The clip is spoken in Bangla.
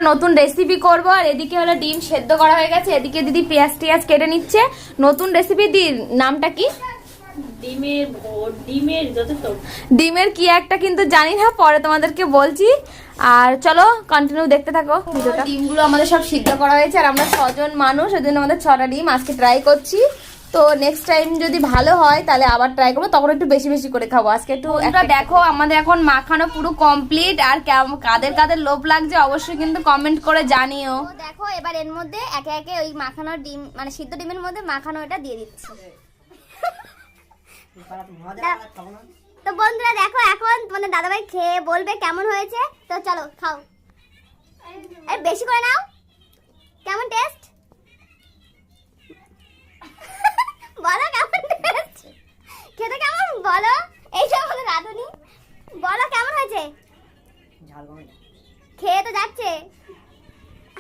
নতুন রেসিপি করব। আর এদিকে হলো ডিম সেদ্ধ করা হয়ে গেছে, এদিকে দিদি পেঁয়াজ টিয়াজ কেটে নিচ্ছে। নতুন রেসিপি দির নামটা কি? ডিমের কি একটা কিন্তু জানি না, পরে তোমাদেরকে বলছি। আর চলো কন্টিনিউ দেখতে থাকো ভিডিওটা। ডিমগুলো আমাদের সব সিদ্ধ করা হয়েছে, আর আমরা 6 জন মানুষ, ওই জন্য আমাদের 6টা ডিম আজকে ট্রাই করছি। তো নেক্সট টাইম যদি ভালো হয় তাহলে আবার ট্রাই করবো, তখন একটু বেশি বেশি করে খাবো। আজকে একটু একটা দেখো, আমাদের এখন মাখানো পুরো কমপ্লিট। আর কাদের কাদের লোভ লাগছে অবশ্যই কিন্তু কমেন্ট করে জানিও। দেখো এবার এর মধ্যে একে একে ওই মাখানো ডিম, মানে সিদ্ধ ডিমের মধ্যে মাখানো এটা দিয়ে দিচ্ছি। তো বন্ধুরা দেখো, এখন তোমাদের দাদাভাই খেয়ে বলবে কেমন হয়েছে। তো চলো খাও, বেশি করে নাও।